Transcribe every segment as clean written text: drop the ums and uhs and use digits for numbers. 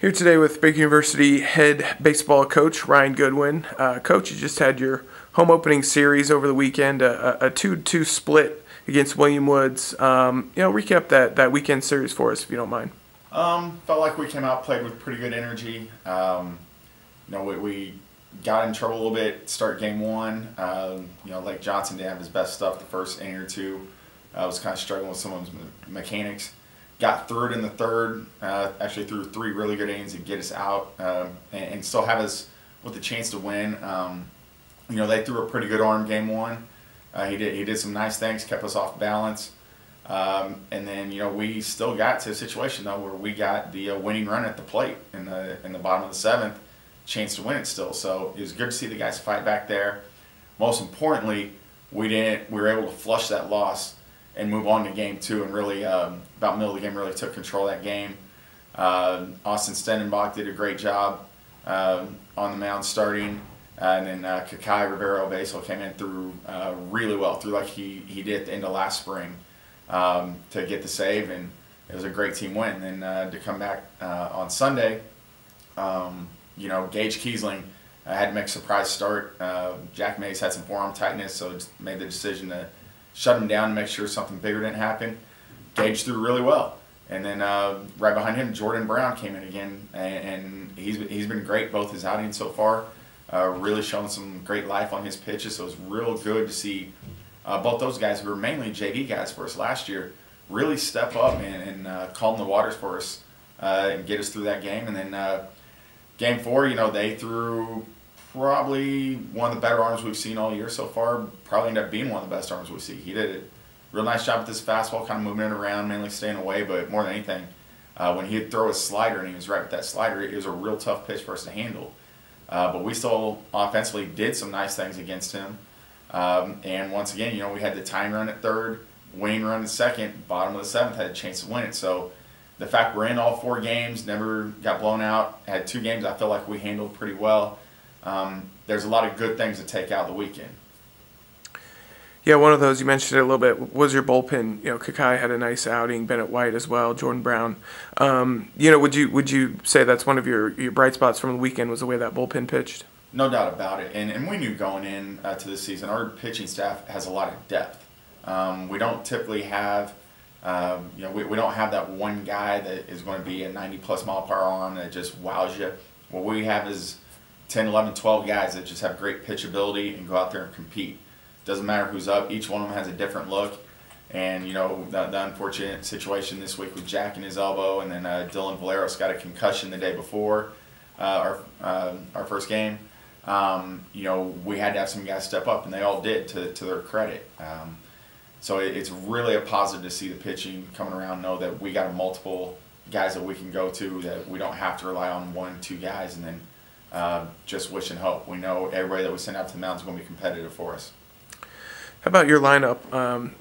Here today with Baker University head baseball coach Ryan Goodwin. Coach, you just had your home opening series over the weekend, a 2-2 split against William Woods. Recap that weekend series for us, if you don't mind. Felt like we came out, played with pretty good energy. We got in trouble a little bit, start game one. Lake Johnson didn't have his best stuff the first inning or two. Was kind of struggling with some of his mechanics. Got through it in the third, actually threw three really good innings to get us out and still have us with a chance to win. They threw a pretty good arm game one. He did some nice things, kept us off balance. And then we still got to a situation though where we got the winning run at the plate in the bottom of the seventh, chance to win it still. So it was good to see the guys fight back there. Most importantly, we were able to flush that loss and move on to game two, and really about middle of the game really took control of that game. Austin Stenenbach did a great job on the mound starting, and then Kakai Rivero Basel came in through really well, through like he did at the end of last spring to get the save, and it was a great team win. And then to come back on Sunday, Gage Kiesling had to make a surprise start. Jack Mays had some forearm tightness, so just made the decision to shut him down and make sure something bigger didn't happen. Gage threw really well. And then right behind him, Jordan Brown came in again, and he's been great both his outings so far. Really showing some great life on his pitches, so it was real good to see both those guys, who were mainly JV guys for us last year, really step up and calm the waters for us and get us through that game. And then game four, they threw probably one of the better arms we've seen all year so far. Probably ended up being one of the best arms we see. He did a real nice job with this fastball, kind of moving it around, mainly staying away, but more than anything, when he'd throw a slider and he was right with that slider, it was a real tough pitch for us to handle. But we still offensively did some nice things against him. And once again, we had the tying run at third, winning run at second, bottom of the seventh, had a chance to win it. So the fact we're in all four games, never got blown out, had two games I feel like we handled pretty well. There's a lot of good things to take out the weekend. Yeah, one of those, you mentioned it a little bit, was your bullpen. Kakai had a nice outing, Bennett White as well, Jordan Brown. Would you say that's one of your bright spots from the weekend, was the way that bullpen pitched? No doubt about it. And we knew going in to this season, our pitching staff has a lot of depth. We don't typically have, we don't have that one guy that is going to be a 90-plus mile per hour arm that just wows you. What we have is 10, 11, 12 guys that just have great pitch ability and go out there and compete. Doesn't matter who's up. Each one of them has a different look. And, the unfortunate situation this week with Jack and his elbow, and then Dylan Valeros got a concussion the day before our first game. We had to have some guys step up, and they all did, to their credit. So it's really a positive to see the pitching coming around, know that we got multiple guys that we can go to, that we don't have to rely on one, two guys, and then just wish and hope. We know everybody that we send out to the mound is going to be competitive for us. How about your lineup?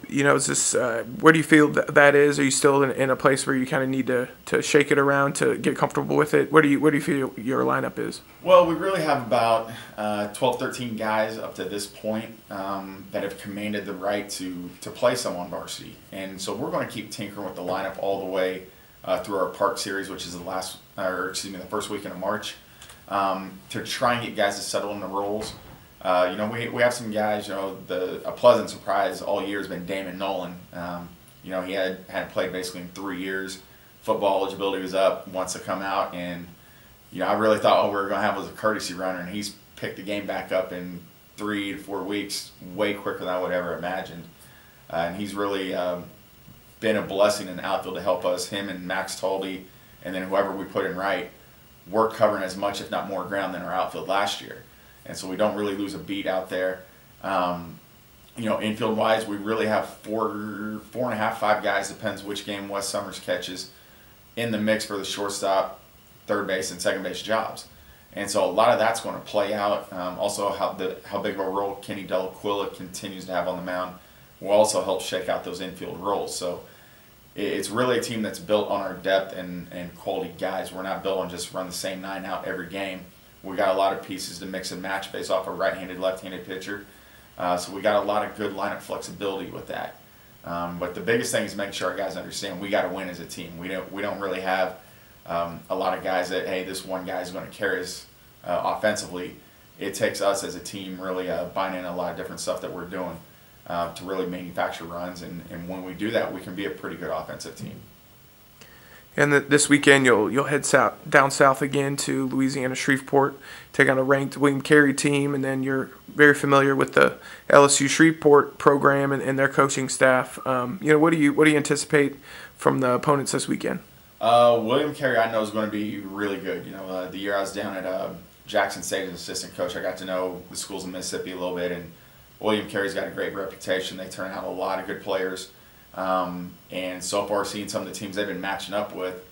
Is this where do you feel that is? Are you still in a place where you kind of need to shake it around to get comfortable with it? Where do you feel your lineup is? Well, we really have about 12, 13 guys up to this point that have commanded the right to play some on varsity, and so we're going to keep tinkering with the lineup all the way through our Park Series, which is the first weekend of March, to try and get guys to settle in the roles. We have some guys, a pleasant surprise all year has been Damon Nolan. He hadn't played basically in 3 years. Football eligibility was up, wants to come out, and I really thought all we were going to have was a courtesy runner, and he's picked the game back up in 3 to 4 weeks, way quicker than I would ever imagined. And he's really been a blessing in the outfield to help us, him and Max Talby, and then whoever we put in right, we're covering as much, if not more, ground than our outfield last year. And so we don't really lose a beat out there. Infield-wise, we really have four and a half, 5 guys, depends which game Wes Summers catches, in the mix for the shortstop, third base, and second base jobs. And so a lot of that's going to play out. Also, how big of a role Kenny Delaquilla continues to have on the mound will also help shake out those infield roles. So it's really a team that's built on our depth and quality guys. We're not built on just run the same 9 out every game. We got a lot of pieces to mix and match based off a right-handed, left-handed pitcher. So we got a lot of good lineup flexibility with that. But the biggest thing is making sure our guys understand we got to win as a team. We don't really have a lot of guys that, hey, this one guy is going to carry us offensively. It takes us as a team really buying in a lot of different stuff that we're doing to really manufacture runs. And when we do that, we can be a pretty good offensive team. And this weekend you'll head down south again to Louisiana Shreveport, take on a ranked William Carey team, and then you're very familiar with the LSU Shreveport program and their coaching staff. What do you anticipate from the opponents this weekend? William Carey, I know, is going to be really good. The year I was down at Jackson State as assistant coach, I got to know the schools in Mississippi a little bit, and William Carey's got a great reputation. They turn out a lot of good players. And so far, seeing some of the teams they've been matching up with,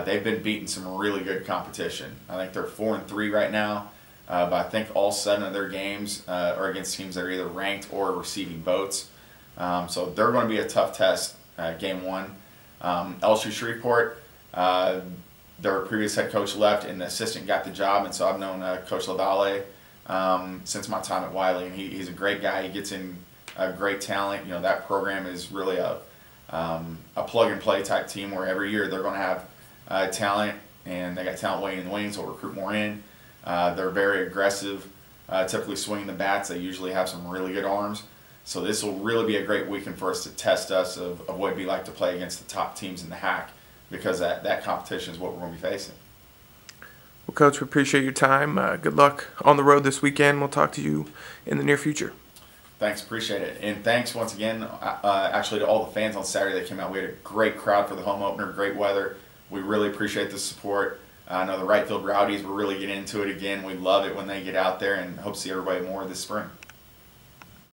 they've been beating some really good competition. I think they're 4-3 right now, but I think all 7 of their games are against teams that are either ranked or receiving votes. So they're going to be a tough test, game 1. LSU Shreveport, their previous head coach left and the assistant got the job, and so I've known Coach Ladale since my time at Wiley, and he's a great guy. He gets in great talent. That program is really a plug-and-play type team where every year they're going to have talent, and they got talent waiting in the wings, so we'll recruit more in. They're very aggressive, typically swinging the bats. They usually have some really good arms. So this will really be a great weekend for us to test us of what it'd be like to play against the top teams in the HAC, because that competition is what we're going to be facing. Well, Coach, we appreciate your time. Good luck on the road this weekend. We'll talk to you in the near future. Thanks, appreciate it. And thanks once again, actually, to all the fans on Saturday that came out. We had a great crowd for the home opener, great weather. We really appreciate the support. I know the right field Rowdies will really get into it again. We love it when they get out there, and hope to see everybody more this spring.